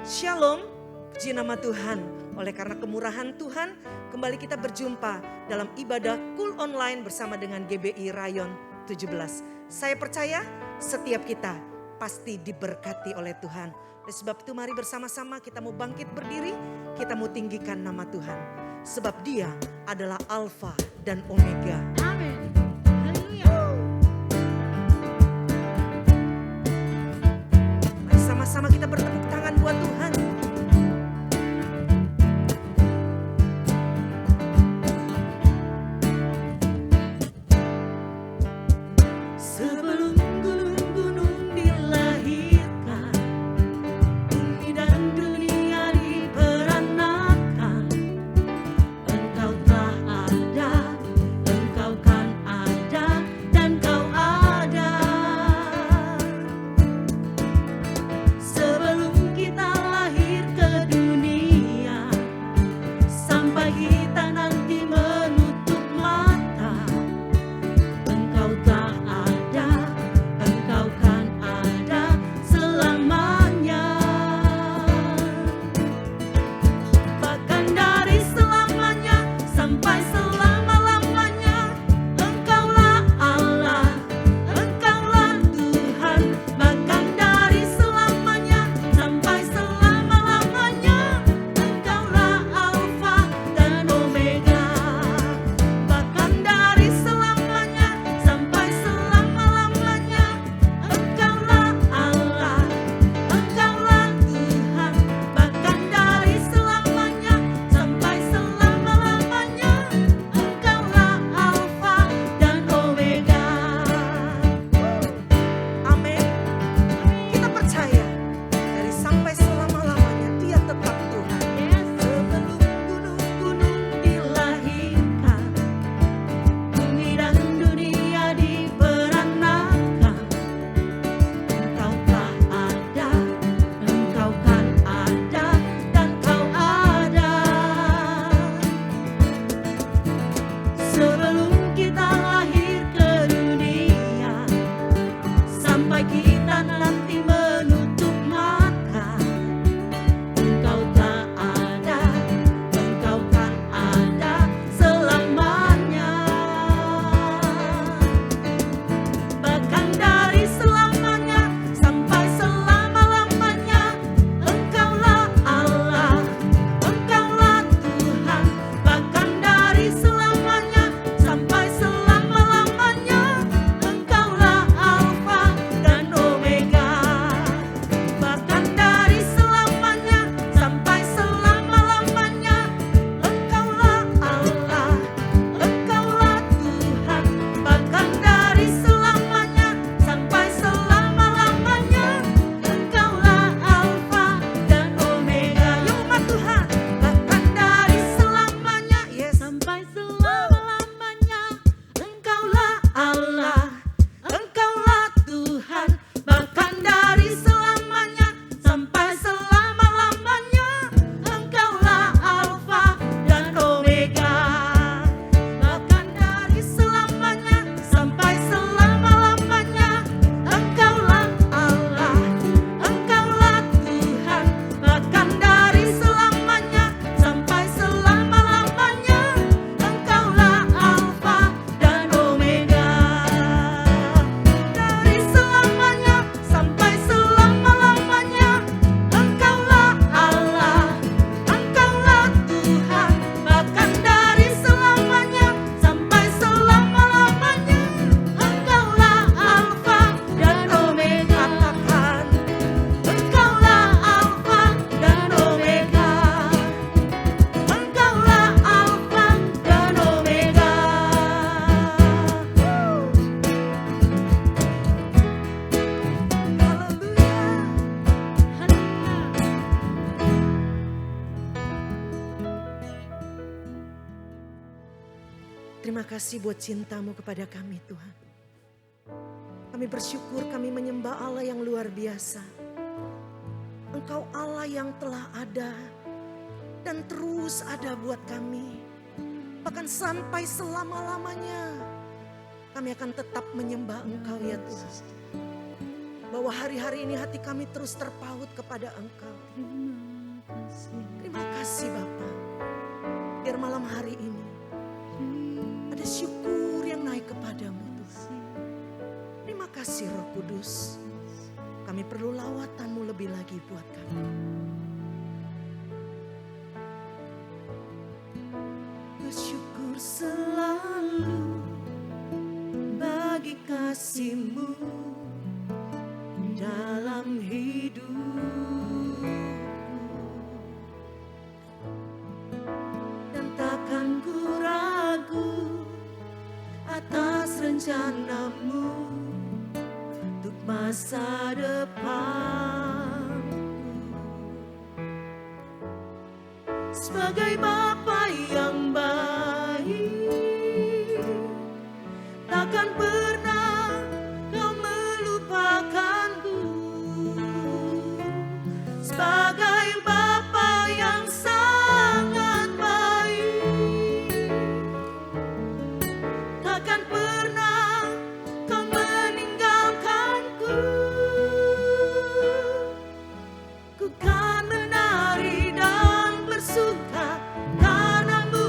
Shalom, puji nama Tuhan. Oleh karena kemurahan Tuhan, kembali kita berjumpa dalam ibadah Cool Online bersama dengan GBI Rayon 17. Saya percaya setiap kita pasti diberkati oleh Tuhan. Oleh sebab itu mari bersama-sama kita mau bangkit berdiri, kita mau tinggikan nama Tuhan. Sebab Dia adalah Alfa dan Omega. Amin. Haleluya. Mari sama-sama kita bertepuk tangan buat Tuhan. Sebelum gunung-gunung dilahirkan, bumi dan dunia diperanakan, Engkau telah ada, Engkau kan ada, dan Kau ada. Sebelum kita lahir ke dunia, sampai kita nanti menutup mata, Engkau telah ada, Engkau kan ada selamanya. Bahkan dari selamanya sampai selama-lamanya, Engkaulah Allah, Engkaulah Tuhan. Bahkan dari selamanya sampai selama-lamanya, Engkaulah Alfa dan Omega. Bahkan dari selamanya sampai selama-lamanya, Engkaulah Allah, Engkaulah Tuhan. Bahkan dari selamanya sampai selama-lamanya, Engkaulah Alfa dan Omega. Amin. Kita percaya dari sampai selama-lamanya Dia tetap Tuhan. Sebelum gunung-gunung dilahirkan, bumi dan dunia diperanakan, Engkau telah ada, Engkau kan ada, dan Kau ada. Sebelum kita lahir ke dunia, sampai kita nanti menutup mata, Engkau tak ada, Engkau kan ada selamanya. Bahkan dari selamanya sampai selama-lamanya, Engkaulah Allah, Engkaulah Tuhan. Bahkan dari selamanya sampai selama-lamanya, Engkaulah Alfa dan Omega. Bahkan dari selamanya sampai selama-lamanya, Engkaulah Allah, Engkaulah Tuhan. Bahkan dari selamanya sampai selama-lamanya, Engkaulah Alfa dan Omega. Ya umat Tuhan, bahkan dari selamanya, Yes. sampai selama-lamanya, Engkaulah Allah, Engkaulah Tuhan. Bahkan dari selamanya sampai selama-lamanya, Engkaulah Alfa dan Omega. Bahkan dari selamanya sampai selama-lamanya, Engkaulah Allah, Engkaulah Tuhan. Bahkan dari selamanya sampai selama-lamanya, Engkaulah Alfa dan Omega. Dari selamanya sampai selama-lamanya, Engkaulah Allah, Engkaulah Tuhan. Bahkan dari selamanya sampai selama-lamanya, Engkaulah Alfa dan Omega. Katakan, Engkaulah Alfa dan Omega. Engkaulah Alfa dan Omega. Terima kasih buat cintamu kepada kami Tuhan. Kami bersyukur kami menyembah Allah yang luar biasa. Engkau Allah yang telah ada dan terus ada buat kami. Bahkan sampai selama-lamanya kami akan tetap menyembah Engkau ya Tuhan. bahwa hari-hari ini hati kami terus terpaut kepada Engkau. Terima kasih Bapa. Biar malam hari ini ada syukur yang naik kepadamu Tuhan. Terima kasih Roh Kudus. Kami perlu lawatanmu lebih lagi buat kami. Bersyukur selalu bagi kasih-Mu dalam hidupku, dan takkan ku ragu atas rencana-Mu untuk masa depanku. Sebagai Bapa yang baik, takkan pernah Kau melupakanku. Sebagai Bapa yang sangat baik, takkan pernah Kau meninggalkanku. Ku kan menari dan bersuka karena-Mu,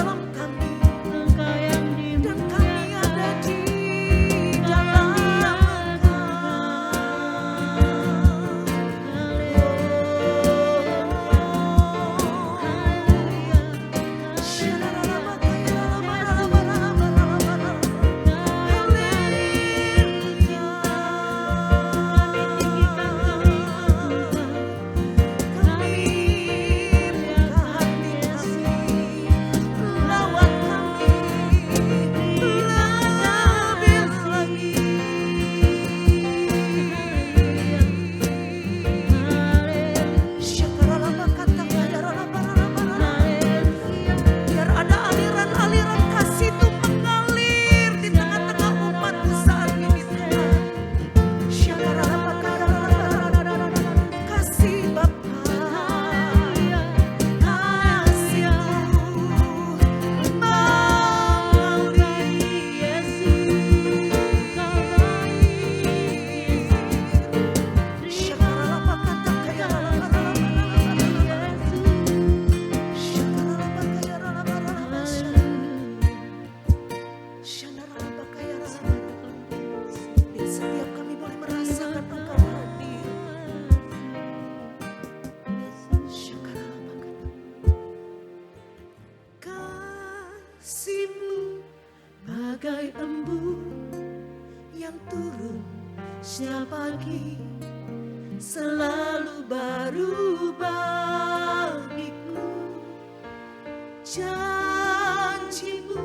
dalam kami, dan kami ada di dalam biar ada aliran-aliran kasih itu mengalir di tengah-tengah umatmu saat ini Tuhan. Kasih Bapa, kasih-Mu biar setiap kami boleh merasakan Engkau hadir. Kasih-Mu bagai embun yang turun setiap pagi, selalu baru bagiku. Janji-Mu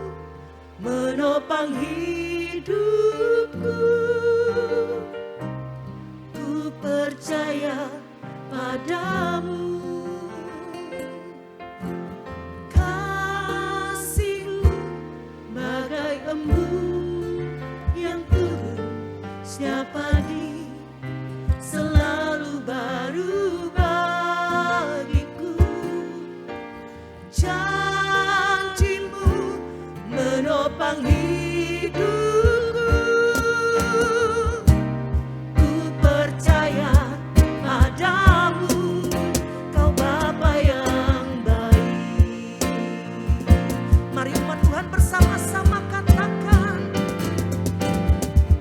menopang hidupku. Ku percaya padamu. Kasih-Mu bagai embun yang turun setiap pagi, selalu baru bagiku. Janji-Mu menopang hidupku. Ku percaya padamu, Kau Bapa yang baik. Mari umat Tuhan bersama-sama katakan,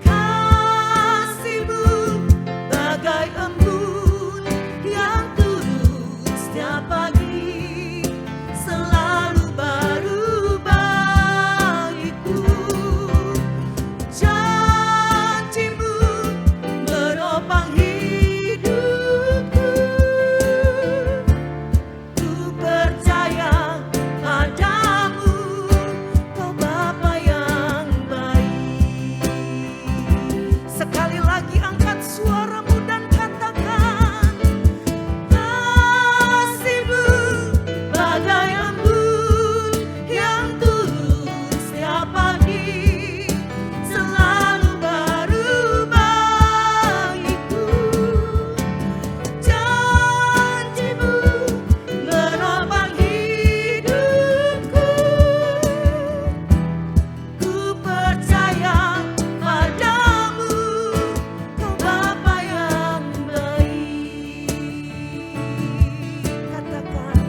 kasih-Mu bagai embun yang turun setiap pagi, selalu baru bagiku. Janji-Mu menopang hidupku. Ku percaya padamu, Kau Bapa yang baik. Sekali lagi angkat suaramu dan katakan, kasih-Mu bagai embun yang turun setiap pagi, selalu baru bagiku. Janji-Mu menopang hidupku. Ku percaya padamu, Kau Bapa yang baik. Katakan,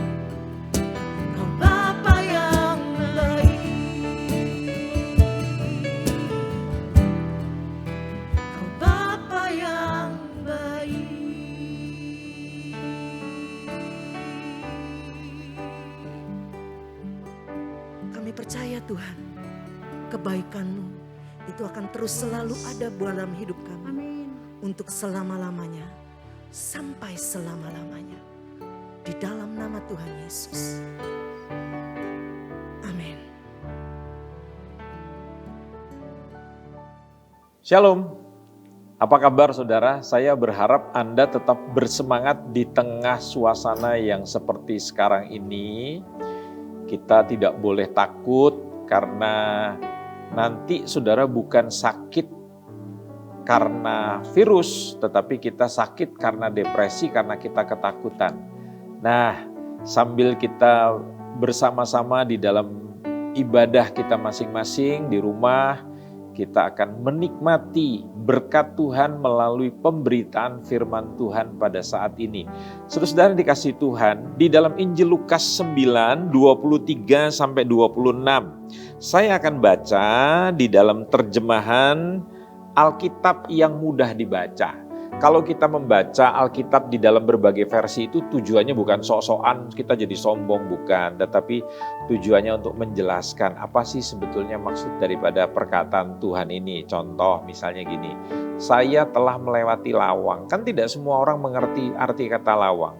Kau Bapa yang baik. Kau Bapa yang baik. Kami percaya Tuhan, kebaikan-Mu itu akan terus selalu ada dalam hidup kami. Untuk selama-lamanya, sampai selama-lamanya. Di dalam nama Tuhan Yesus. Amin. Shalom, apa kabar saudara? Saya berharap Anda tetap bersemangat di tengah suasana yang seperti sekarang ini. Kita tidak boleh takut karena nanti saudara bukan sakit karena virus, tetapi kita sakit karena depresi, karena kita ketakutan. Nah, sambil kita bersama-sama di dalam ibadah kita masing-masing di rumah, kita akan menikmati berkat Tuhan melalui pemberitaan firman Tuhan pada saat ini. Saudara dikasih Tuhan, di dalam Injil Lukas 9, 23 sampai 26. Saya akan baca di dalam terjemahan Alkitab yang mudah dibaca. Kalau kita membaca Alkitab di dalam berbagai versi itu tujuannya bukan sok-sokan kita jadi sombong, bukan. Tetapi tujuannya untuk menjelaskan apa sih sebetulnya maksud daripada perkataan Tuhan ini. Contoh misalnya gini, saya telah melewati lawang. Kan tidak semua orang mengerti arti kata lawang.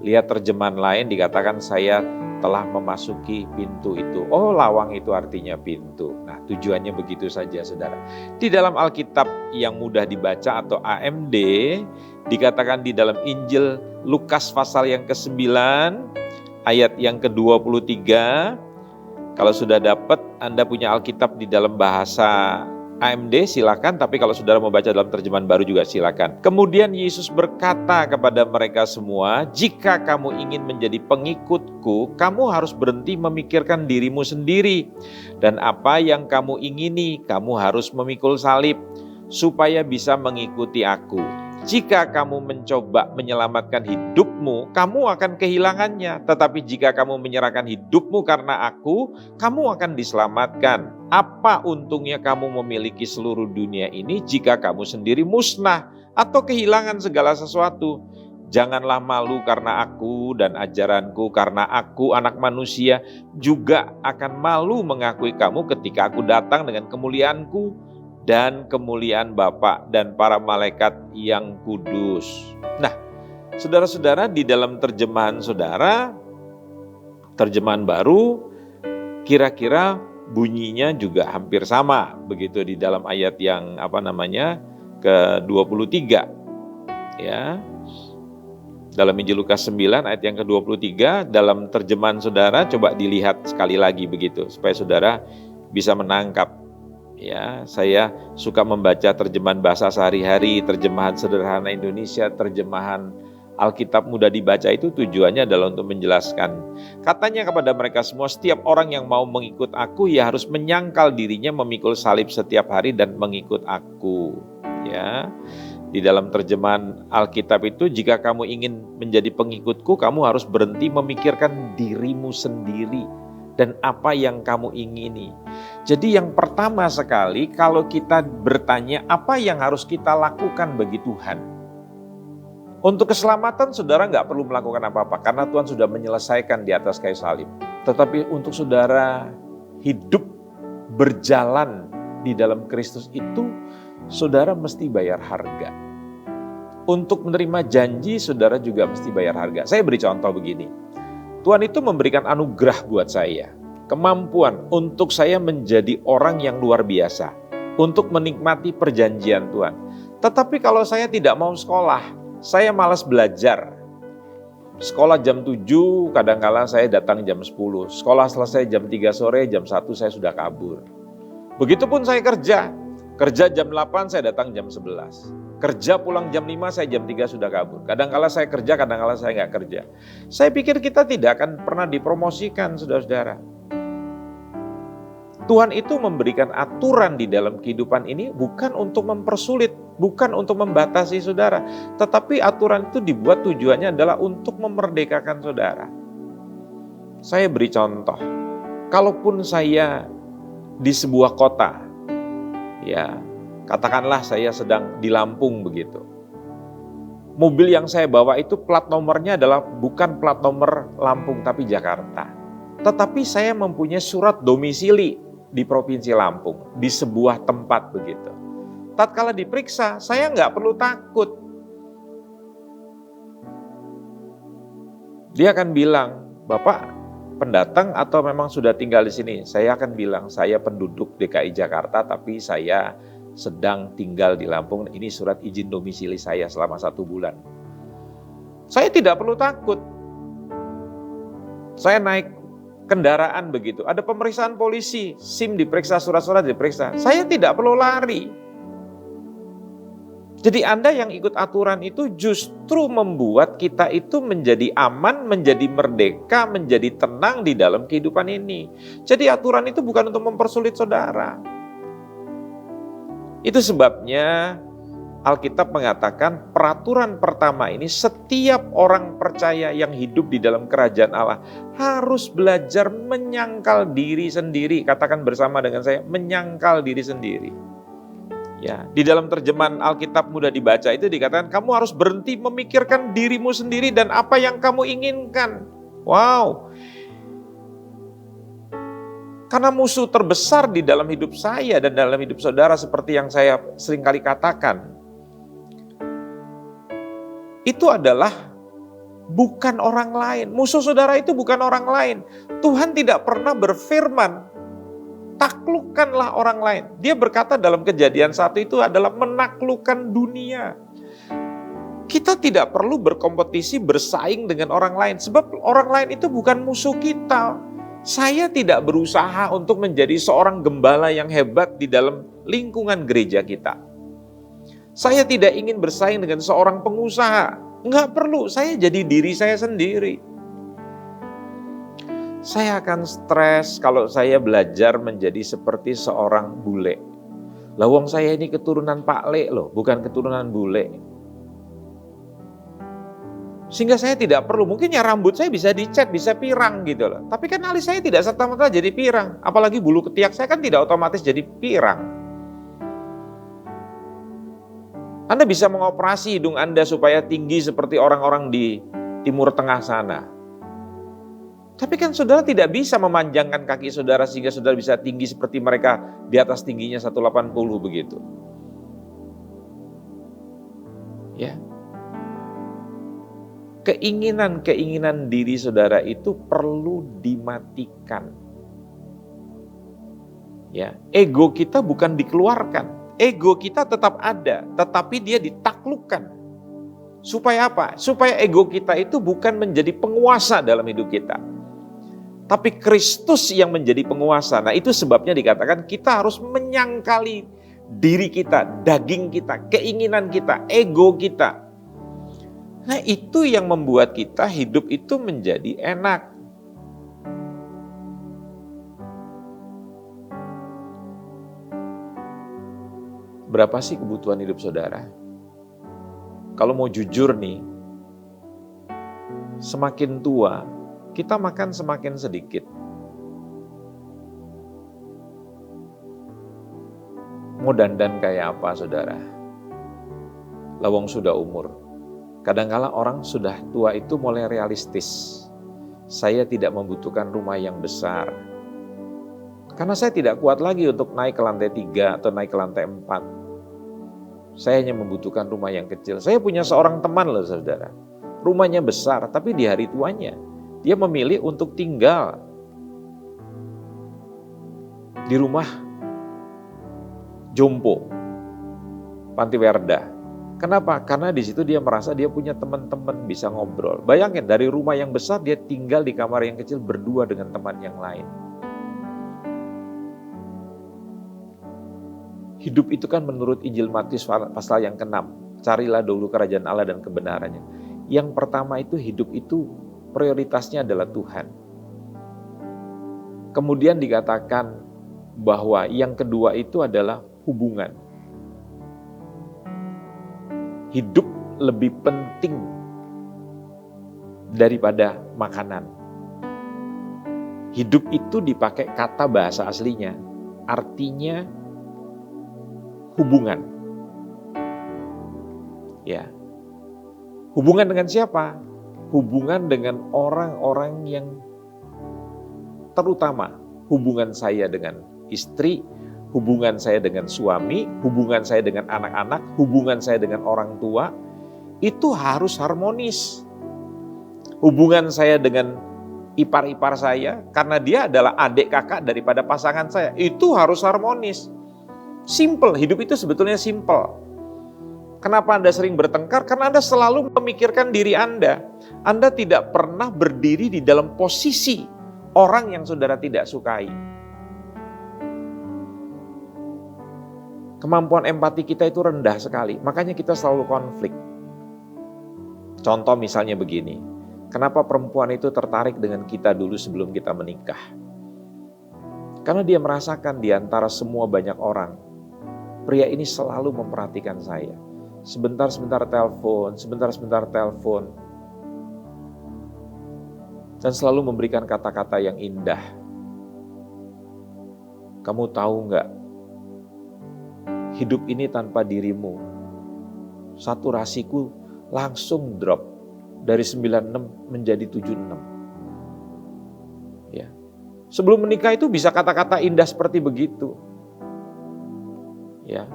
Lihat terjemahan lain dikatakan saya telah memasuki pintu itu. Oh, lawang itu artinya pintu. Nah, tujuannya begitu saja, saudara. Di dalam Alkitab yang mudah dibaca atau AMD, dikatakan di dalam Injil Lukas pasal yang ke-9, ayat yang ke-23. Kalau sudah dapat, Anda punya Alkitab di dalam bahasa AMD silakan, tapi kalau saudara mau baca dalam terjemahan baru juga silakan. Kemudian Yesus berkata kepada mereka semua, jika kamu ingin menjadi pengikutku, kamu harus berhenti memikirkan dirimu sendiri. Dan apa yang kamu ingini, kamu harus memikul salib, supaya bisa mengikuti aku. Jika kamu mencoba menyelamatkan hidupmu, kamu akan kehilangannya. Tetapi jika kamu menyerahkan hidupmu karena aku, kamu akan diselamatkan. Apa untungnya kamu memiliki seluruh dunia ini jika kamu sendiri musnah atau kehilangan segala sesuatu? Janganlah malu karena aku dan ajaranku, karena aku anak manusia juga akan malu mengakui kamu ketika aku datang dengan kemuliaanku dan kemuliaan Bapa dan para malaikat yang kudus. Nah, saudara-saudara, di dalam terjemahan saudara, terjemahan baru, kira-kira bunyinya juga hampir sama. Begitu di dalam ayat yang ke-23. Ya. Dalam Injil Lukas 9 ayat yang ke-23, dalam terjemahan saudara coba dilihat sekali lagi begitu supaya saudara bisa menangkap. Ya, saya suka membaca terjemahan bahasa sehari-hari, terjemahan sederhana Indonesia, terjemahan Alkitab mudah dibaca itu tujuannya adalah untuk menjelaskan. Katanya kepada mereka semua, setiap orang yang mau mengikut aku ya harus menyangkal dirinya, memikul salib setiap hari dan mengikut aku. Ya, di dalam terjemahan Alkitab itu, jika kamu ingin menjadi pengikutku, kamu harus berhenti memikirkan dirimu sendiri dan apa yang kamu ingini. Jadi yang pertama sekali, kalau kita bertanya apa yang harus kita lakukan bagi Tuhan. Untuk keselamatan saudara nggak perlu melakukan apa-apa, karena Tuhan sudah menyelesaikan di atas kayu salib. Tetapi untuk saudara hidup berjalan di dalam Kristus itu, saudara mesti bayar harga. Untuk menerima janji, saudara juga mesti bayar harga. Saya beri contoh begini. Tuhan itu memberikan anugerah buat saya. Kemampuan untuk saya menjadi orang yang luar biasa. Untuk menikmati perjanjian Tuhan. Tetapi kalau saya tidak mau sekolah, saya malas belajar. Sekolah jam 7, kadang-kala saya datang jam 10. Sekolah selesai jam 3 sore, jam 1 saya sudah kabur. Begitupun saya kerja. Kerja jam 8, saya datang jam 11. Kerja pulang jam 5, saya jam 3 sudah kabur. Kadang-kala saya kerja, kadang-kala saya nggak kerja. Saya pikir kita tidak akan pernah dipromosikan, saudara-saudara. Tuhan itu memberikan aturan di dalam kehidupan ini bukan untuk mempersulit, bukan untuk membatasi saudara. Tetapi aturan itu dibuat tujuannya adalah untuk memerdekakan saudara. Saya beri contoh. Kalaupun saya di sebuah kota, ya katakanlah saya sedang di Lampung begitu. Mobil yang saya bawa itu plat nomornya adalah bukan plat nomor Lampung tapi Jakarta. Tetapi saya mempunyai surat domisili di Provinsi Lampung, di sebuah tempat begitu. Tatkala diperiksa, saya nggak perlu takut. Dia akan bilang, Bapak pendatang atau memang sudah tinggal di sini? Saya akan bilang, saya penduduk DKI Jakarta, tapi saya sedang tinggal di Lampung. Ini surat izin domisili saya selama 1 bulan. Saya tidak perlu takut. Saya naik kendaraan begitu, ada pemeriksaan polisi, SIM diperiksa, surat-surat diperiksa. Saya tidak perlu lari. Jadi Anda yang ikut aturan itu justru membuat kita itu menjadi aman, menjadi merdeka, menjadi tenang di dalam kehidupan ini. Jadi aturan itu bukan untuk mempersulit saudara. Itu sebabnya Alkitab mengatakan peraturan pertama ini setiap orang percaya yang hidup di dalam kerajaan Allah harus belajar menyangkal diri sendiri. Katakan bersama dengan saya, menyangkal diri sendiri. Ya, di dalam terjemahan Alkitab mudah dibaca itu dikatakan kamu harus berhenti memikirkan dirimu sendiri dan apa yang kamu inginkan. Wow. Karena musuh terbesar di dalam hidup saya dan dalam hidup saudara seperti yang saya seringkali katakan, itu adalah bukan orang lain. Musuh saudara itu bukan orang lain. Tuhan tidak pernah berfirman, taklukkanlah orang lain. Dia berkata dalam Kejadian 1 itu adalah menaklukkan dunia. Kita tidak perlu berkompetisi, bersaing dengan orang lain. Sebab orang lain itu bukan musuh kita. Saya tidak berusaha untuk menjadi seorang gembala yang hebat di dalam lingkungan gereja kita. Saya tidak ingin bersaing dengan seorang pengusaha. Enggak perlu, saya jadi diri saya sendiri. Saya akan stres kalau saya belajar menjadi seperti seorang bule. Lawang saya ini keturunan Pak Le loh, bukan keturunan bule. Sehingga saya tidak perlu, mungkin ya rambut saya bisa dicat, bisa pirang gitu loh. Tapi kan alis saya tidak serta-merta jadi pirang. Apalagi bulu ketiak saya kan tidak otomatis jadi pirang. Anda bisa mengoperasi hidung Anda supaya tinggi seperti orang-orang di Timur Tengah sana. Tapi kan saudara tidak bisa memanjangkan kaki saudara sehingga saudara bisa tinggi seperti mereka di atas tingginya 180 begitu. Ya. Keinginan-keinginan diri saudara itu perlu dimatikan. Ya, ego kita bukan dikeluarkan. Ego kita tetap ada, tetapi dia ditaklukkan. Supaya apa? Supaya ego kita itu bukan menjadi penguasa dalam hidup kita. Tapi Kristus yang menjadi penguasa. Nah itu sebabnya dikatakan kita harus menyangkali diri kita, daging kita, keinginan kita, ego kita. Nah itu yang membuat kita hidup itu menjadi enak. Berapa sih kebutuhan hidup saudara? Kalau mau jujur nih, semakin tua, kita makan semakin sedikit. Mau dandan kayak apa saudara? Lawang sudah umur. Kadang-kala orang sudah tua itu mulai realistis. Saya tidak membutuhkan rumah yang besar. Karena saya tidak kuat lagi untuk naik ke lantai 3 atau naik ke lantai 4. Saya hanya membutuhkan rumah yang kecil. Saya punya seorang teman loh saudara. Rumahnya besar, tapi di hari tuanya dia memilih untuk tinggal di rumah jompo, panti werda. Kenapa? Karena di situ dia merasa dia punya teman-teman bisa ngobrol. Bayangin dari rumah yang besar dia tinggal di kamar yang kecil berdua dengan teman yang lain. Hidup itu kan menurut Injil Matius pasal yang ke-6. Carilah dulu kerajaan Allah dan kebenarannya. Yang pertama itu hidup itu prioritasnya adalah Tuhan. Kemudian dikatakan bahwa yang kedua itu adalah hubungan. Hidup lebih penting daripada makanan. Hidup itu dipakai kata bahasa aslinya. Artinya hubungan. Ya. Hubungan dengan siapa? Hubungan dengan orang-orang yang terutama hubungan saya dengan istri, hubungan saya dengan suami, hubungan saya dengan anak-anak, hubungan saya dengan orang tua, itu harus harmonis. Hubungan saya dengan ipar-ipar saya, karena dia adalah adik kakak daripada pasangan saya, itu harus harmonis. Simple, hidup itu sebetulnya simple. Kenapa Anda sering bertengkar? Karena Anda selalu memikirkan diri Anda. Anda tidak pernah berdiri di dalam posisi orang yang saudara tidak sukai. Kemampuan empati kita itu rendah sekali, makanya kita selalu konflik. Contoh misalnya begini, kenapa perempuan itu tertarik dengan kita dulu sebelum kita menikah? Karena dia merasakan di antara semua banyak orang, Pria ini selalu memperhatikan saya. Sebentar-sebentar telepon, sebentar-sebentar telepon. Dan selalu memberikan kata-kata yang indah. Kamu tahu nggak? Hidup ini tanpa dirimu, saturasiku langsung drop dari 96 menjadi 76. Ya. Sebelum menikah itu bisa kata-kata indah seperti begitu. Ya.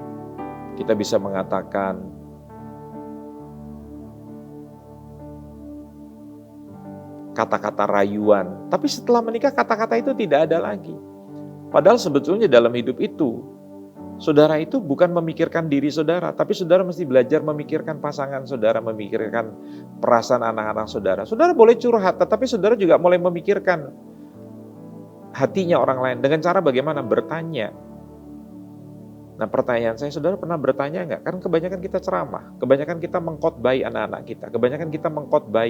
Kita bisa mengatakan kata-kata rayuan, tapi setelah menikah kata-kata itu tidak ada lagi. Padahal sebetulnya dalam hidup itu, saudara itu bukan memikirkan diri saudara, tapi saudara mesti belajar memikirkan pasangan saudara, memikirkan perasaan anak-anak saudara. Saudara boleh curhat, tetapi saudara juga mulai memikirkan hatinya orang lain dengan cara bagaimana? Bertanya. Nah, pertanyaan saya, saudara pernah bertanya enggak? Kan kebanyakan kita ceramah, kebanyakan kita mengkhotbah anak-anak kita, kebanyakan kita mengkhotbah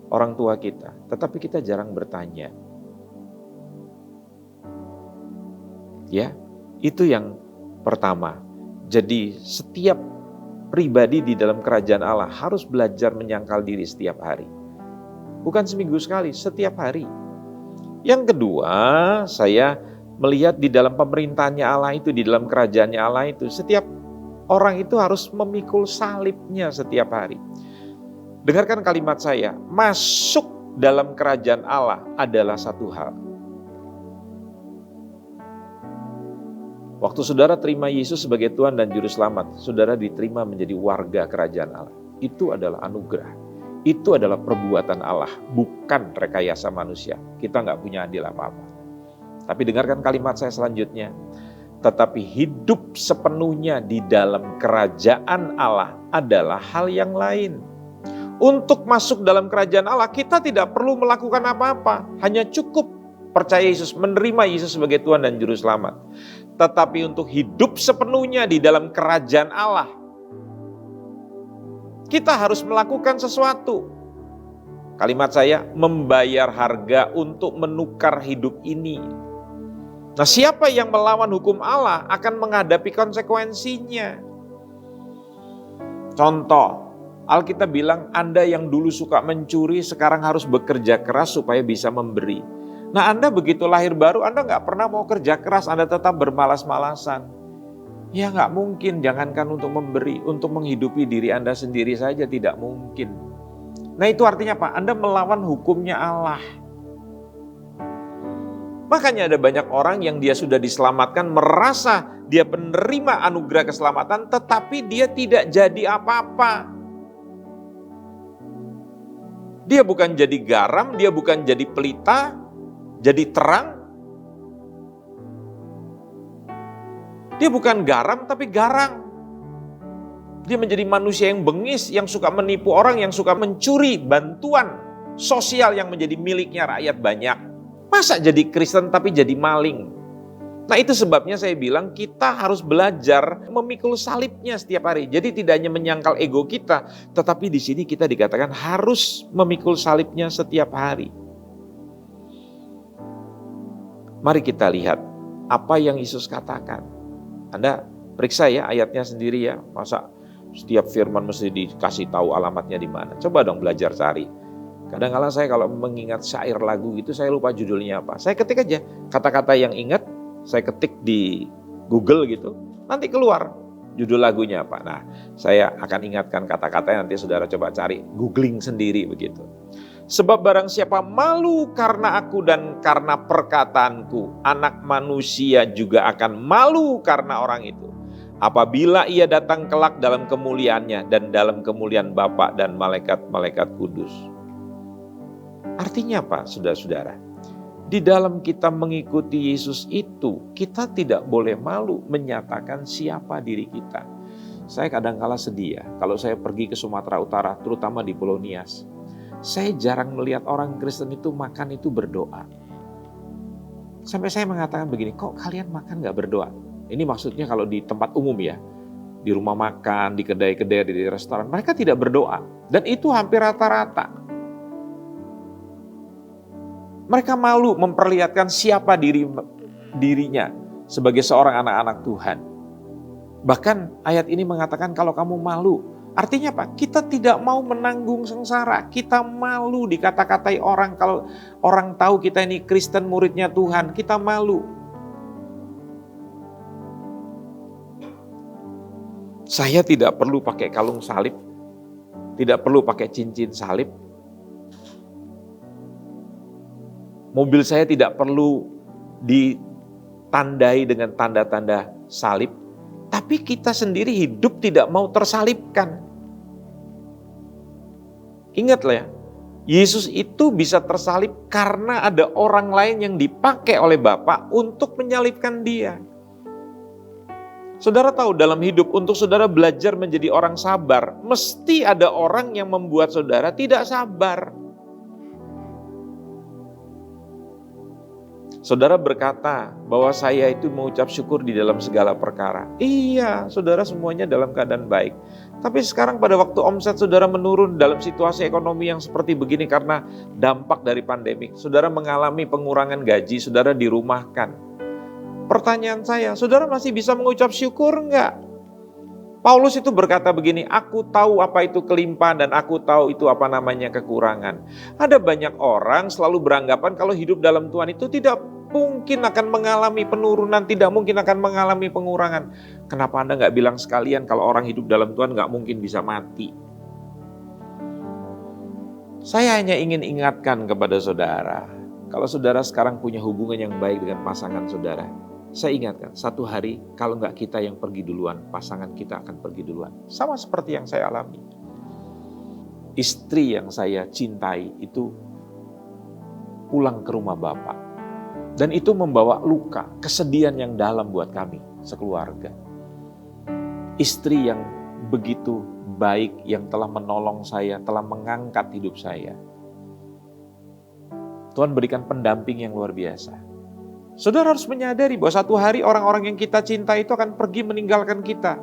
orang tua kita, tetapi kita jarang bertanya. Ya, itu yang pertama. Jadi setiap pribadi di dalam kerajaan Allah harus belajar menyangkal diri setiap hari. Bukan seminggu sekali, setiap hari. Yang kedua, saya melihat di dalam pemerintahannya Allah itu, di dalam kerajaannya Allah itu, setiap orang itu harus memikul salibnya setiap hari. Dengarkan kalimat saya, masuk dalam kerajaan Allah adalah satu hal. Waktu saudara terima Yesus sebagai Tuhan dan Juru Selamat, saudara diterima menjadi warga kerajaan Allah. Itu adalah anugerah. Itu adalah perbuatan Allah, bukan rekayasa manusia. Kita nggak punya andil apa-apa. Tapi dengarkan kalimat saya selanjutnya. Tetapi hidup sepenuhnya di dalam kerajaan Allah adalah hal yang lain. Untuk masuk dalam kerajaan Allah, kita tidak perlu melakukan apa-apa. Hanya cukup percaya Yesus, menerima Yesus sebagai Tuhan dan Juru Selamat. Tetapi untuk hidup sepenuhnya di dalam kerajaan Allah, kita harus melakukan sesuatu. Kalimat saya, membayar harga untuk menukar hidup ini. Nah, siapa yang melawan hukum Allah akan menghadapi konsekuensinya. Contoh, Alkitab bilang, Anda yang dulu suka mencuri sekarang harus bekerja keras supaya bisa memberi. Nah, Anda begitu lahir baru, Anda nggak pernah mau kerja keras, Anda tetap bermalas-malasan. Ya nggak mungkin, jangankan untuk memberi, untuk menghidupi diri Anda sendiri saja tidak mungkin. Nah, itu artinya apa? Anda melawan hukumnya Allah. Makanya ada banyak orang yang dia sudah diselamatkan, merasa dia penerima anugerah keselamatan, tetapi dia tidak jadi apa-apa. Dia bukan jadi garam, dia bukan jadi pelita, jadi terang. Dia bukan garam tapi garang. Dia menjadi manusia yang bengis, yang suka menipu orang, yang suka mencuri bantuan sosial yang menjadi miliknya rakyat banyak. Masa jadi Kristen tapi jadi maling? Nah, itu sebabnya saya bilang kita harus belajar memikul salibnya setiap hari. Jadi tidak hanya menyangkal ego kita, tetapi di sini kita dikatakan harus memikul salibnya setiap hari. Mari kita lihat apa yang Yesus katakan. Anda periksa ya ayatnya sendiri ya. Masa setiap firman mesti dikasih tahu alamatnya di mana? Coba dong belajar cari. Kadang-kadang saya kalau mengingat syair lagu gitu saya lupa judulnya apa. Saya ketik aja kata-kata yang ingat, saya ketik di Google gitu, nanti keluar judul lagunya apa. Nah, saya akan ingatkan kata-katanya, nanti saudara coba cari, googling sendiri begitu. Sebab barang siapa malu karena aku dan karena perkataanku, anak manusia juga akan malu karena orang itu. Apabila ia datang kelak dalam kemuliaannya dan dalam kemuliaan Bapa dan malaikat-malaikat kudus. Artinya apa, saudara-saudara? Di dalam kita mengikuti Yesus itu, kita tidak boleh malu menyatakan siapa diri kita. Saya kadang-kala sedih ya, kalau saya pergi ke Sumatera Utara, terutama di Pulau Nias. Saya jarang melihat orang Kristen itu makan itu berdoa. Sampai saya mengatakan begini, kok kalian makan gak berdoa? Ini maksudnya kalau di tempat umum ya, di rumah makan, di kedai-kedai, di restoran, mereka tidak berdoa. Dan itu hampir rata-rata. Mereka malu memperlihatkan siapa dirinya sebagai seorang anak-anak Tuhan. Bahkan ayat ini mengatakan kalau kamu malu, artinya apa? Kita tidak mau menanggung sengsara, kita malu dikata-katai orang. Kalau orang tahu kita ini Kristen muridnya Tuhan, kita malu. Saya tidak perlu pakai kalung salib, tidak perlu pakai cincin salib. Mobil saya tidak perlu ditandai dengan tanda-tanda salib. Tapi kita sendiri hidup tidak mau tersalibkan. Ingatlah ya, Yesus itu bisa tersalib karena ada orang lain yang dipakai oleh Bapa untuk menyalibkan dia. Saudara tahu dalam hidup untuk saudara belajar menjadi orang sabar, mesti ada orang yang membuat saudara tidak sabar. Saudara berkata bahwa saya itu mengucap syukur di dalam segala perkara. Iya, saudara semuanya dalam keadaan baik. Tapi sekarang pada waktu omset saudara menurun dalam situasi ekonomi yang seperti begini karena dampak dari pandemi. Saudara mengalami pengurangan gaji, saudara dirumahkan. Pertanyaan saya, saudara masih bisa mengucap syukur enggak? Paulus itu berkata begini, aku tahu apa itu kelimpahan dan aku tahu itu apa namanya kekurangan. Ada banyak orang selalu beranggapan kalau hidup dalam Tuhan itu tidak mungkin akan mengalami penurunan, tidak mungkin akan mengalami pengurangan. Kenapa Anda nggak bilang sekalian kalau orang hidup dalam Tuhan nggak mungkin bisa mati? Saya hanya ingin ingatkan kepada saudara, kalau saudara sekarang punya hubungan yang baik dengan pasangan saudara, saya ingatkan, satu hari kalau nggak kita yang pergi duluan, pasangan kita akan pergi duluan. Sama seperti yang saya alami. Istri yang saya cintai itu pulang ke rumah Bapak. Dan itu membawa luka, kesedihan yang dalam buat kami sekeluarga. Istri yang begitu baik, yang telah menolong saya, telah mengangkat hidup saya. Tuhan berikan pendamping yang luar biasa. Saudara harus menyadari bahwa satu hari orang-orang yang kita cinta itu akan pergi meninggalkan kita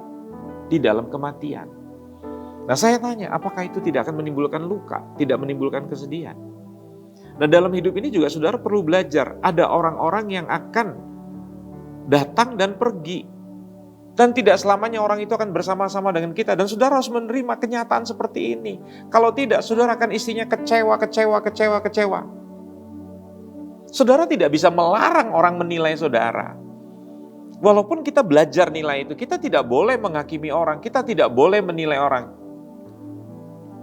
di dalam kematian. Nah saya tanya, apakah itu tidak akan menimbulkan luka, tidak menimbulkan kesedihan? Nah dalam hidup ini juga saudara perlu belajar, ada orang-orang yang akan datang dan pergi. Dan tidak selamanya orang itu akan bersama-sama dengan kita. Dan saudara harus menerima kenyataan seperti ini. Kalau tidak, saudara akan isinya kecewa. Saudara tidak bisa melarang orang menilai saudara. Walaupun kita belajar nilai itu, kita tidak boleh menghakimi orang, kita tidak boleh menilai orang.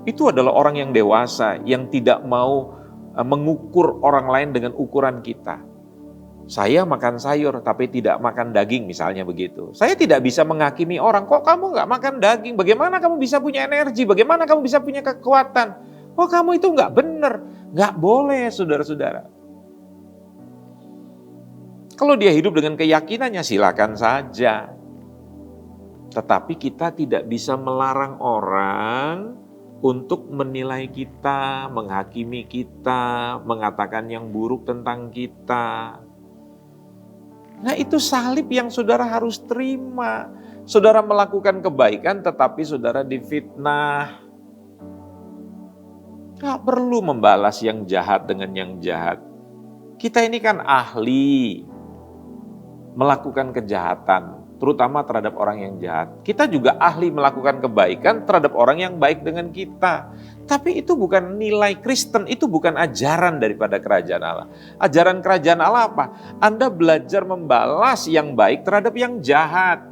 Itu adalah orang yang dewasa, yang tidak mau mengukur orang lain dengan ukuran kita. Saya makan sayur tapi tidak makan daging misalnya begitu. Saya tidak bisa menghakimi orang, kok kamu nggak makan daging? Bagaimana kamu bisa punya energi? Bagaimana kamu bisa punya kekuatan? Oh kamu itu nggak benar. Nggak boleh saudara-saudara. Kalau dia hidup dengan keyakinannya silakan saja. Tetapi kita tidak bisa melarang orang untuk menilai kita, menghakimi kita, mengatakan yang buruk tentang kita. Nah itu salib yang saudara harus terima. Saudara melakukan kebaikan tetapi saudara difitnah. Gak perlu membalas yang jahat dengan yang jahat. Kita ini kan ahli melakukan kejahatan, terutama terhadap orang yang jahat. Kita juga ahli melakukan kebaikan terhadap orang yang baik dengan kita. Tapi itu bukan nilai Kristen, itu bukan ajaran daripada kerajaan Allah. Ajaran kerajaan Allah apa? Anda belajar membalas yang baik terhadap yang jahat.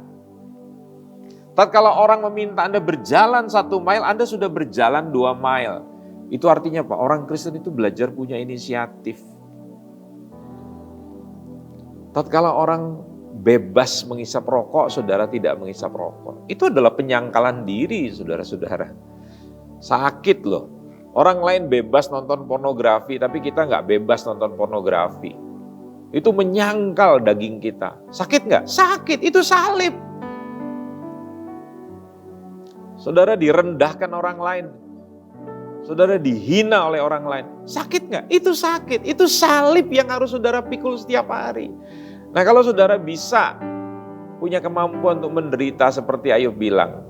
Tatkala orang meminta Anda berjalan 1 mile, Anda sudah berjalan 2 mile. Itu artinya apa? Orang Kristen itu belajar punya inisiatif. Tatkala orang bebas mengisap rokok, saudara tidak mengisap rokok. Itu adalah penyangkalan diri, saudara-saudara. Sakit loh. Orang lain bebas nonton pornografi, tapi kita nggak bebas nonton pornografi. Itu menyangkal daging kita. Sakit nggak? Sakit, itu salib. Saudara direndahkan orang lain. Saudara dihina oleh orang lain. Sakit nggak? Itu sakit. Itu salib yang harus saudara pikul setiap hari. Nah kalau saudara bisa punya kemampuan untuk menderita seperti Ayub bilang,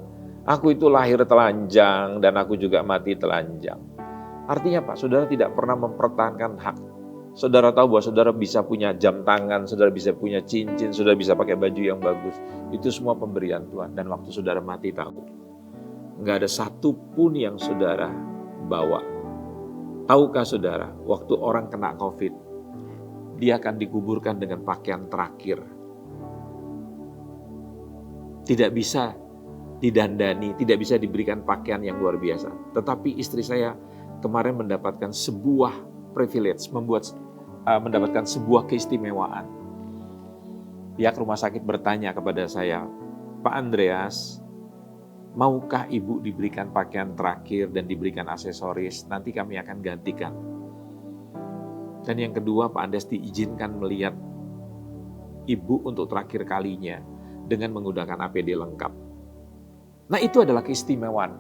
aku itu lahir telanjang dan aku juga mati telanjang. Artinya apa? Saudara tidak pernah mempertahankan hak. Saudara tahu bahwa saudara bisa punya jam tangan, saudara bisa punya cincin, saudara bisa pakai baju yang bagus. Itu semua pemberian Tuhan. Dan waktu saudara mati tahu, nggak ada satu pun yang saudara bawa. Tahukah saudara, waktu orang kena COVID, dia akan dikuburkan dengan pakaian terakhir. Tidak bisa didandani, tidak bisa diberikan pakaian yang luar biasa. Tetapi istri saya kemarin mendapatkan sebuah privilege, mendapatkan sebuah keistimewaan. Pihak rumah sakit bertanya kepada saya, Pak Andreas, maukah ibu diberikan pakaian terakhir dan diberikan aksesoris? Nanti kami akan gantikan. Dan yang kedua, Pak Andreas diizinkan melihat ibu untuk terakhir kalinya dengan menggunakan APD lengkap. Nah, itu adalah keistimewaan.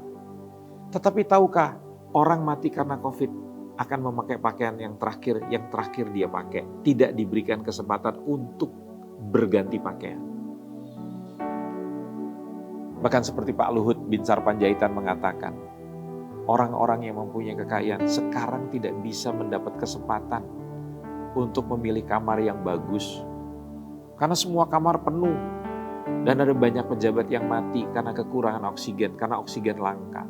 Tetapi tahukah, orang mati karena COVID akan memakai pakaian yang terakhir dia pakai. Tidak diberikan kesempatan untuk berganti pakaian. Bahkan seperti Pak Luhut Binsar Panjaitan mengatakan, orang-orang yang mempunyai kekayaan sekarang tidak bisa mendapat kesempatan untuk memilih kamar yang bagus. Karena semua kamar penuh. Dan ada banyak pejabat yang mati karena kekurangan oksigen, karena oksigen langka.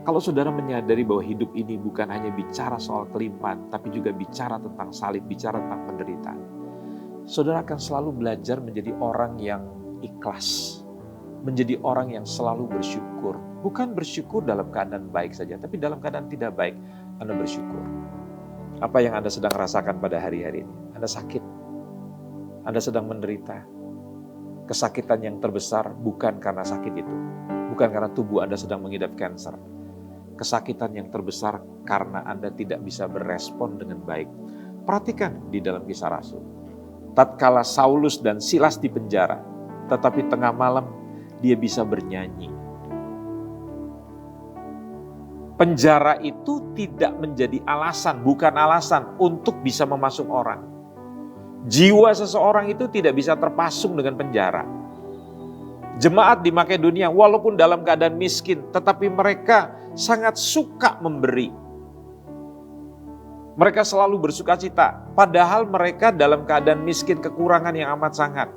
Kalau saudara menyadari bahwa hidup ini bukan hanya bicara soal kelimpahan, tapi juga bicara tentang salib, bicara tentang penderitaan. Saudara akan selalu belajar menjadi orang yang ikhlas. Menjadi orang yang selalu bersyukur. Bukan bersyukur dalam keadaan baik saja, tapi dalam keadaan tidak baik, Anda bersyukur. Apa yang Anda sedang rasakan pada hari-hari ini? Anda sakit. Anda sedang menderita. Kesakitan yang terbesar bukan karena sakit itu. Bukan karena tubuh Anda sedang mengidap kanker. Kesakitan yang terbesar karena Anda tidak bisa berespon dengan baik. Perhatikan di dalam Kisah Rasul. Tatkala Saulus dan Silas di penjara, tetapi tengah malam dia bisa bernyanyi. Penjara itu tidak menjadi alasan, bukan alasan untuk bisa memasuk orang. Jiwa seseorang itu tidak bisa terpasung dengan penjara. Jemaat di Makedonia walaupun dalam keadaan miskin, tetapi mereka sangat suka memberi. Mereka selalu bersukacita, padahal mereka dalam keadaan miskin, kekurangan yang amat sangat.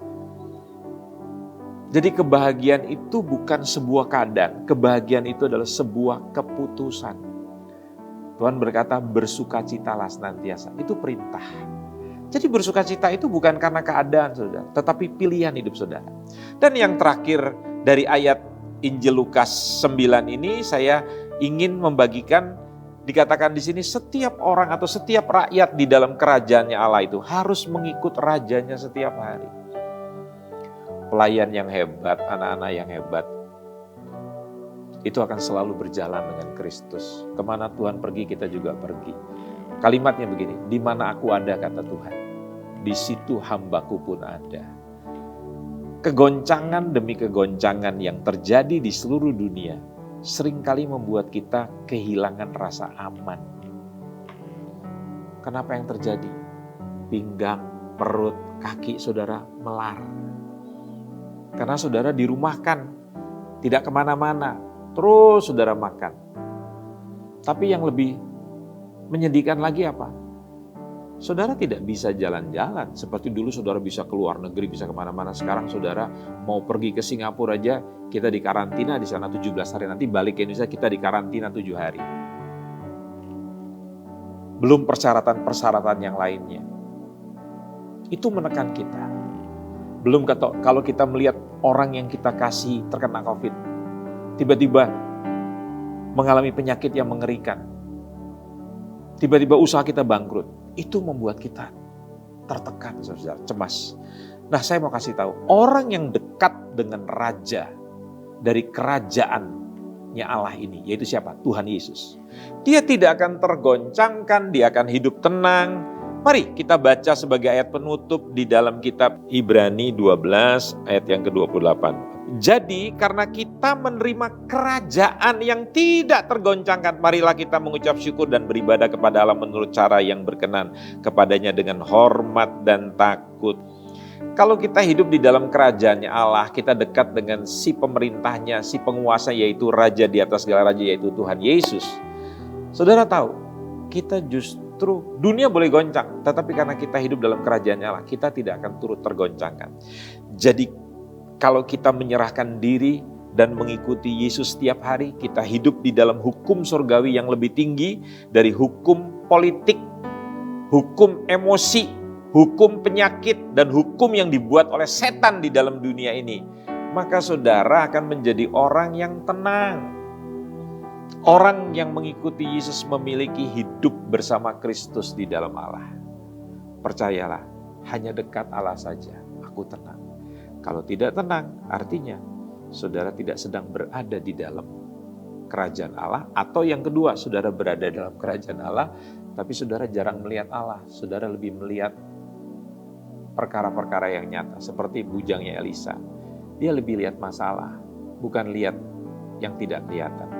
Jadi kebahagiaan itu bukan sebuah keadaan, kebahagiaan itu adalah sebuah keputusan. Tuhan berkata bersukacitalah senantiasa, itu perintah. Jadi bersukacita itu bukan karena keadaan saudara, tetapi pilihan hidup saudara. Dan yang terakhir dari ayat Injil Lukas 9 ini saya ingin membagikan, dikatakan di sini setiap orang atau setiap rakyat di dalam kerajaannya Allah itu harus mengikut rajanya setiap hari. Pelayan yang hebat, anak-anak yang hebat, itu akan selalu berjalan dengan Kristus. Kemana Tuhan pergi kita juga pergi. Kalimatnya begini, di mana aku ada kata Tuhan, di situ hambaku pun ada. Kegoncangan demi kegoncangan yang terjadi di seluruh dunia seringkali membuat kita kehilangan rasa aman. Kenapa yang terjadi? Pinggang, perut, kaki saudara melar. Karena saudara dirumahkan, tidak kemana-mana, terus saudara makan. Tapi yang lebih menyedihkan lagi apa? Saudara tidak bisa jalan-jalan. Seperti dulu saudara bisa keluar negeri, bisa kemana-mana. Sekarang saudara mau pergi ke Singapura aja, kita dikarantina di sana 17 hari. Nanti balik ke Indonesia kita dikarantina 7 hari. Belum persyaratan-persyaratan yang lainnya. Itu menekan kita. Belum kalau kita melihat orang yang kita kasih terkena COVID. Tiba-tiba mengalami penyakit yang mengerikan. Tiba-tiba usaha kita bangkrut. Itu membuat kita tertekan, saudara, cemas. Nah, saya mau kasih tahu, orang yang dekat dengan raja dari kerajaannya Allah ini, yaitu siapa? Tuhan Yesus. Dia tidak akan tergoncangkan, dia akan hidup tenang. Mari kita baca sebagai ayat penutup di dalam kitab Ibrani 12 ayat yang ke-28. Jadi karena kita menerima kerajaan yang tidak tergoncangkan, marilah kita mengucap syukur dan beribadah kepada Allah menurut cara yang berkenan kepadanya dengan hormat dan takut. Kalau kita hidup di dalam kerajaannya Allah, kita dekat dengan si pemerintahnya, si penguasa, yaitu raja di atas segala raja, yaitu Tuhan Yesus. Saudara tahu, kita justru justru dunia boleh goncang, tetapi karena kita hidup dalam kerajaan Allah, kita tidak akan turut tergoncangkan. Jadi kalau kita menyerahkan diri dan mengikuti Yesus setiap hari, kita hidup di dalam hukum surgawi yang lebih tinggi dari hukum politik, hukum emosi, hukum penyakit, dan hukum yang dibuat oleh setan di dalam dunia ini. Maka saudara akan menjadi orang yang tenang. Orang yang mengikuti Yesus memiliki hidup bersama Kristus di dalam Allah. Percayalah, hanya dekat Allah saja aku tenang. Kalau tidak tenang, artinya saudara tidak sedang berada di dalam kerajaan Allah. Atau yang kedua, saudara berada dalam kerajaan Allah, tapi saudara jarang melihat Allah. Saudara lebih melihat perkara-perkara yang nyata, seperti bujangnya Elisa. Dia lebih lihat masalah, bukan lihat yang tidak kelihatan.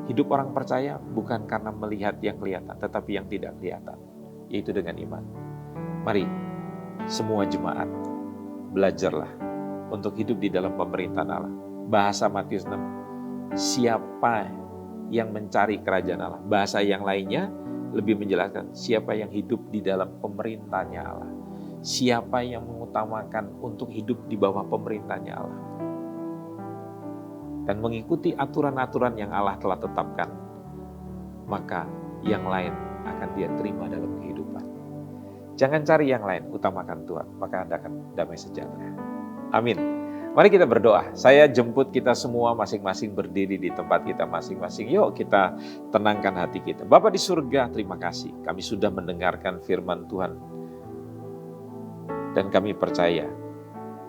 Hidup orang percaya bukan karena melihat yang kelihatan, tetapi yang tidak kelihatan, yaitu dengan iman. Mari, semua jemaat, belajarlah untuk hidup di dalam pemerintahan Allah. Bahasa Matius 6, siapa yang mencari kerajaan Allah. Bahasa yang lainnya lebih menjelaskan, siapa yang hidup di dalam pemerintahnya Allah. Siapa yang mengutamakan untuk hidup di bawah pemerintahnya Allah. Dan mengikuti aturan-aturan yang Allah telah tetapkan, maka yang lain akan dia terima dalam kehidupan. Jangan cari yang lain, utamakan Tuhan, maka Anda akan damai sejahtera. Amin. Mari kita berdoa. Saya jemput kita semua masing-masing berdiri di tempat kita masing-masing. Yuk kita tenangkan hati kita. Bapa di surga, terima kasih. Kami sudah mendengarkan firman Tuhan. Dan kami percaya,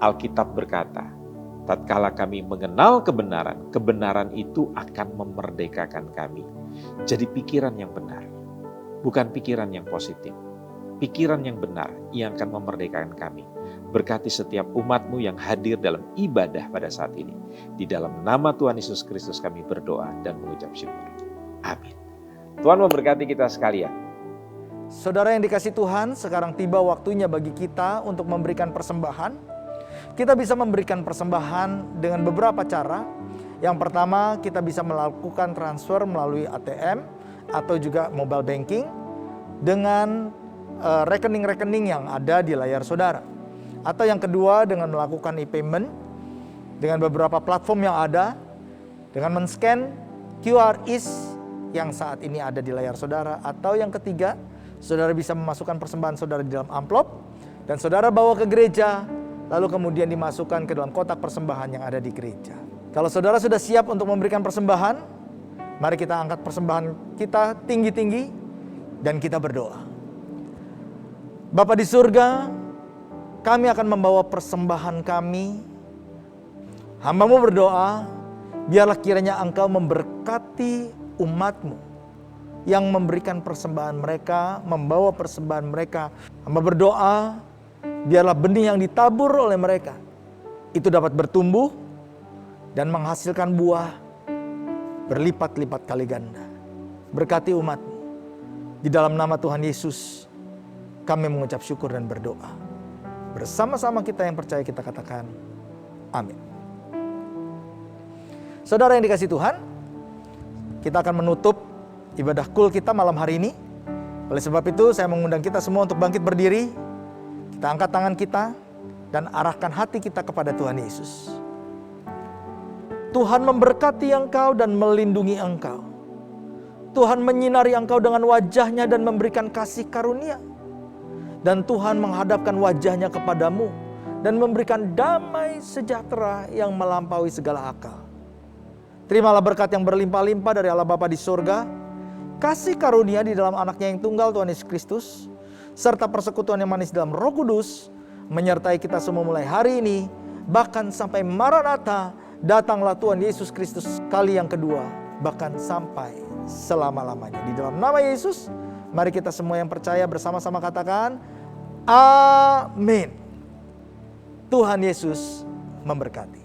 Alkitab berkata, tatkala kami mengenal kebenaran, kebenaran itu akan memerdekakan kami. Jadi pikiran yang benar, bukan pikiran yang positif. Pikiran yang benar yang akan memerdekakan kami. Berkati setiap umat-Mu yang hadir dalam ibadah pada saat ini. Di dalam nama Tuhan Yesus Kristus kami berdoa dan mengucap syukur. Amin. Tuhan memberkati kita sekalian. Saudara yang dikasih Tuhan, sekarang tiba waktunya bagi kita untuk memberikan persembahan. Kita bisa memberikan persembahan dengan beberapa cara. Yang pertama, kita bisa melakukan transfer melalui ATM atau juga mobile banking dengan rekening-rekening yang ada di layar saudara. Atau yang kedua, dengan melakukan e-payment dengan beberapa platform yang ada, dengan men-scan QR IS yang saat ini ada di layar saudara. Atau yang ketiga, saudara bisa memasukkan persembahan saudara di dalam amplop dan saudara bawa ke gereja, lalu kemudian dimasukkan ke dalam kotak persembahan yang ada di gereja. Kalau saudara sudah siap untuk memberikan persembahan, mari kita angkat persembahan kita tinggi-tinggi dan kita berdoa. Bapa di surga, kami akan membawa persembahan kami. Hamba-Mu berdoa, biarlah kiranya Engkau memberkati umat-Mu yang memberikan persembahan mereka, membawa persembahan mereka. Hamba berdoa, biarlah benih yang ditabur oleh mereka itu dapat bertumbuh dan menghasilkan buah berlipat-lipat kali ganda. Berkati umat-Mu. Di dalam nama Tuhan Yesus, kami mengucap syukur dan berdoa. Bersama-sama kita yang percaya kita katakan, amin. Saudara yang dikasih Tuhan, kita akan menutup ibadah kul kita malam hari ini. Oleh sebab itu saya mengundang kita semua untuk bangkit berdiri. Kita angkat tangan kita dan arahkan hati kita kepada Tuhan Yesus. Tuhan memberkati engkau dan melindungi engkau. Tuhan menyinari engkau dengan wajah-Nya dan memberikan kasih karunia. Dan Tuhan menghadapkan wajah-Nya kepadamu dan memberikan damai sejahtera yang melampaui segala akal. Terimalah berkat yang berlimpah-limpah dari Allah Bapa di surga, kasih karunia di dalam Anak-Nya yang tunggal Tuhan Yesus Kristus, serta persekutuan yang manis dalam Roh Kudus, menyertai kita semua mulai hari ini, bahkan sampai Maranatha, datanglah Tuhan Yesus Kristus kali yang kedua, bahkan sampai selama-lamanya. Di dalam nama Yesus, mari kita semua yang percaya bersama-sama katakan, amin. Tuhan Yesus memberkati.